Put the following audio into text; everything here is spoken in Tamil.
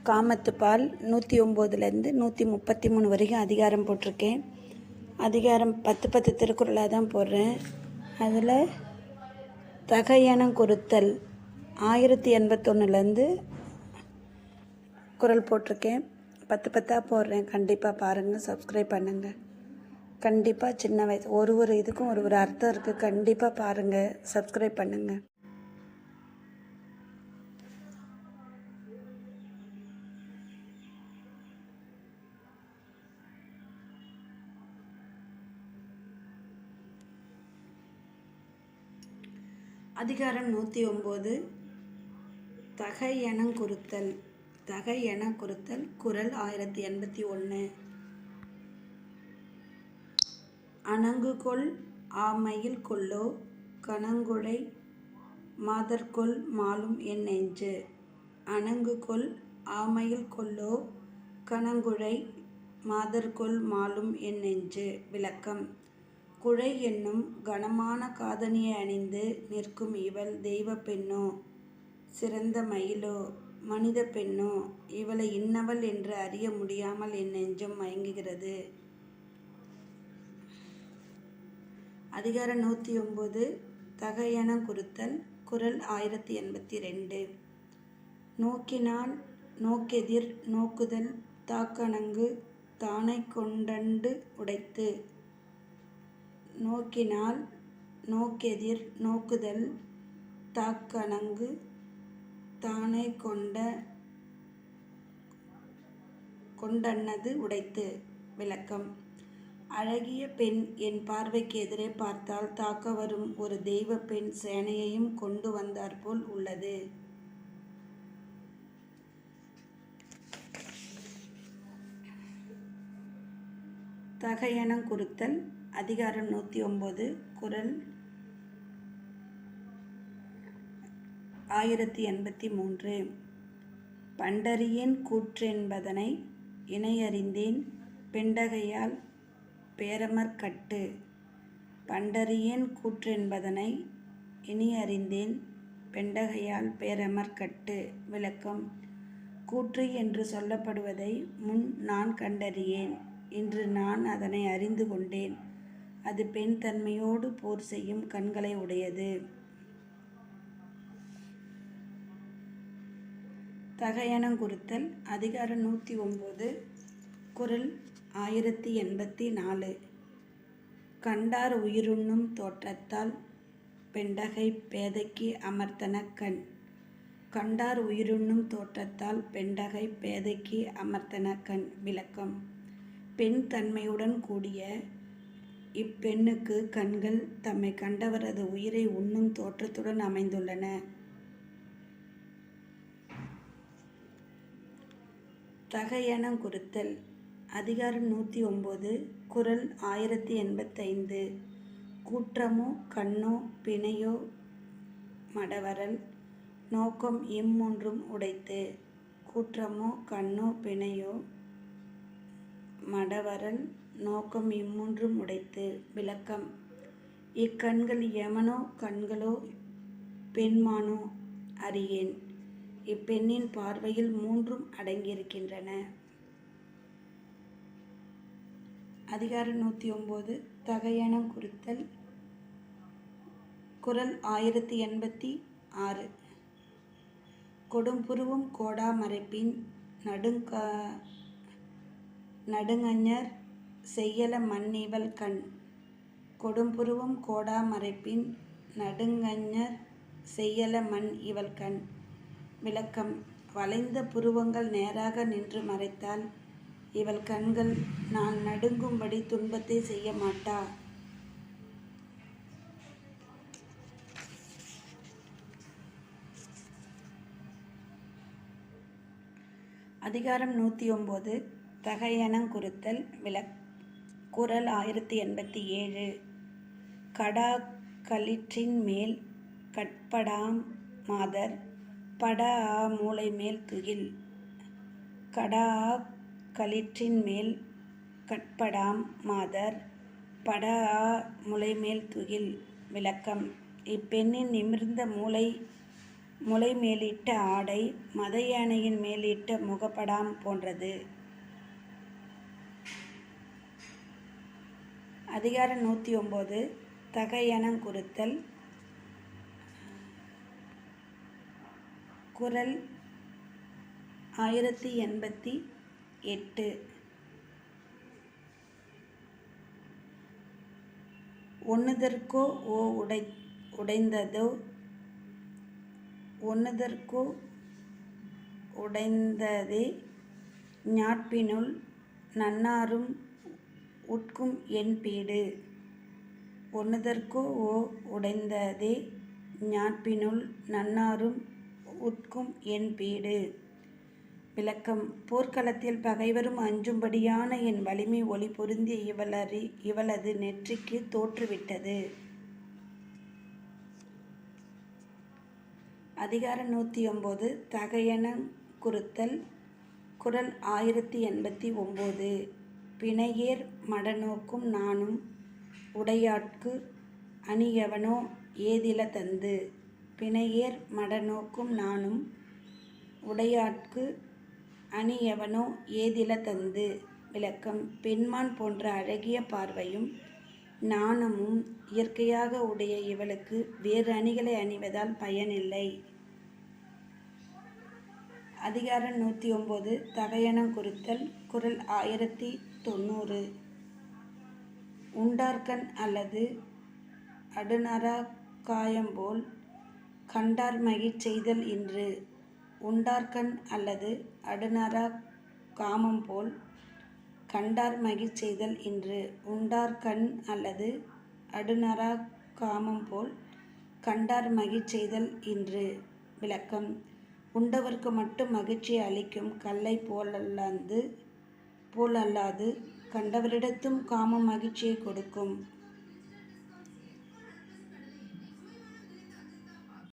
காமத்துப்பால் 109லேருந்து 133 வரைக்கும் அதிகாரம் போட்டிருக்கேன். அதிகாரம் 10 திருக்குறளாக தான் போடுறேன். அதில் தகையணம் குறித்தல் 1081லேருந்து குறள் போட்டிருக்கேன். 10 போடுறேன். கண்டிப்பாக பாருங்கள், சப்ஸ்கிரைப் பண்ணுங்கள். கண்டிப்பாக சின்ன வயசு ஒரு இதுக்கும் ஒரு அர்த்தம் இருக்குது. கண்டிப்பாக பாருங்கள், சப்ஸ்கிரைப் பண்ணுங்கள். அதிகாரம் 109 தகையணம் குறித்தல். தகையணம் குறித்தல் குறள் 1081. அணங்குகொள் ஆமையில் கொல்லோ கணங்குழை மாதர்கொள் மாலும் என் நெஞ்சு. அணங்குகொள் ஆமையில் கொல்லோ கணங்குழை மாதர்கொள் மாலும் என் நெஞ்சு. விளக்கம். குழை என்னும் கனமான காதணியை அணிந்து நிற்கும் இவள் தெய்வ பெண்ணோ சிறந்த மயிலோ மனித பெண்ணோ, இவளை இன்னவள் என்று அறிய முடியாமல் என் நெஞ்சம் மயங்குகிறது. அதிகாரம் 109 தகையணம் குறித்தல் குறள் 1082. நோக்கினால் நோக்கெதிர் நோக்குதல் தாக்கணங்கு தானை கொண்டண்டு உடைத்து. நோக்கினால் நோக்கெதிர் நோக்குதல் தாக்கணங்கு தானை கொண்டன்னது உடைத்து. விளக்கம். அழகிய பெண் என் பார்வைக்கு எதிரே பார்த்தால் தாக்க வரும் ஒரு தெய்வ பெண் சேனையையும் கொண்டு வந்தாற்போல் உள்ளது. தகையணம் குறித்தல் அதிகாரம் 109 குறள் 1083. பண்டறியேன் கூற்றென்பதனை இணையறிந்தேன் பெண்டகையால் பேரமர்கட்டு. பண்டறியேன் கூற்றென்பதனை இனியறிந்தேன் பெண்டகையால் பேரமர்கட்டு. விளக்கம். கூற்று என்று சொல்லப்படுவதை முன் நான் கண்டறியேன். இன்று நான் அதனை அறிந்து கொண்டேன். அது பெண் தன்மையோடு போர் செய்யும் கண்களை உடையது. தகையணம் குறித்தல் அதிகாரம் 109 குறள் 1084. கண்டார் உயிருண்ணும் தோற்றத்தால் பெண்டகை பேதைக்கு அமர்த்தன கண். கண்டார் உயிருண்ணும் தோற்றத்தால் பெண்டகை பேதைக்கு அமர்த்தன கண். விளக்கம். பெண் தன்மையுடன் கூடிய இப்பெண்ணுக்கு கண்கள் தம்மை கண்டவரது உயிரை உண்ணும் தோற்றத்துடன் அமைந்துள்ளன. தகையணம் குறித்தல் அதிகாரம் 109 குறள் 1085. கூற்றமோ கண்ணோ பிணையோ மடவரல் நோக்கம் இம்மூன்றும் உடைத்து. கூற்றமோ கண்ணோ பிணையோ மடவரல் நோக்கம் இம்மூன்றும் உடைத்து. விளக்கம். இக்கண்கள் யமனோ கண்களோ பெண்மானோ அறியேன். இப்பெண்ணின் பார்வையில் மூன்றும் அடங்கியிருக்கின்றன. அதிகாரம் 109 தகையணம் குறித்தல் குறள் 1086. கொடும்புருவம் கோடா மறைப்பின் நடுங்கஞர் செய்யல மன்னிவள் கண். கொடும்புருவம் கோடா மறைப்பின் நடுங்கஞர் செய்யல மண் இவள் கண். விளக்கம். வளைந்த புருவங்கள் நேராக நின்று மறைத்தால் இவள் கண்கள் நான் நடுங்கும்படி துன்பத்தை செய்ய மாட்டா. அதிகாரம் 109 தகையணம் குறித்தல் குறள் 1087. கடா களிற்றின் மேல் கட்படாம் மாதர் படா மூளை மேல் துகில். கடா களிற்றின் மேல் கட்படாம் மாதர் படா முலைமேல் துகில். விளக்கம்: இப்பெண்ணின் நிமிர்ந்த முலை மேலிட்ட ஆடை மத யானையின் மேலிட்ட முகப்படாம் போன்றது. அதிகாரம் 109 தகையணங்குறுத்தல். குறள் 1088. ஒண்ணுதற்கோ உடைந்ததே ஞாட்பினுள் நன்னாரும் உட்கும் என்பீடு. ஒண்ணுதற்கோ உடைந்ததே ஞாட்பினுள் நன்னாரும் உட்கும் என்பீடு. விளக்கம்: போர்க்களத்தில் பகைவரும் அஞ்சும்படியான என் வலிமை ஒளி பொருந்திய இவளது நெற்றிக்கு தோற்றுவிட்டது. அதிகாரம் 109 தகையணங்குறுத்தல். குறள் 1089. பிணையேர் மடநோக்கும் நாணும் உடையாட்கு அணியவனோ ஏதில தந்து. பிணையேர் மடநோக்கும் நாணும் உடையாட்கு அணியவனோ ஏதில தந்து. விளக்கம்: பெண்மான் போன்ற அழகிய பார்வையும் நாணமும் இயற்கையாக உடைய இவளுக்கு வேறு அணிகளை அணிவதால் பயனில்லை. அதிகாரம் 109 தகையணங்குறுத்தல். குறள் 1090. உண்டார்கண் அல்லது அடுநறாக் காயம்போல் கண்டார் மகிழ் செய்தல் இன்று. உண்டார்கண் அல்லது அடுநறாக் காமம்போல் கண்டார் மகிழ் செய்தல் இன்று. உண்டார்கண் அல்லது அடுநறாக் காமம்போல் கண்டார் மகிழ் செய்தல் இன்று. விளக்கம்: உண்டவர்க்கு மட்டும் மகிழ்ச்சியை அளிக்கும் கல்லை போலல்லாது கண்டவரிடத்தும் காமம் மகிழ்ச்சியை கொடுக்கும்.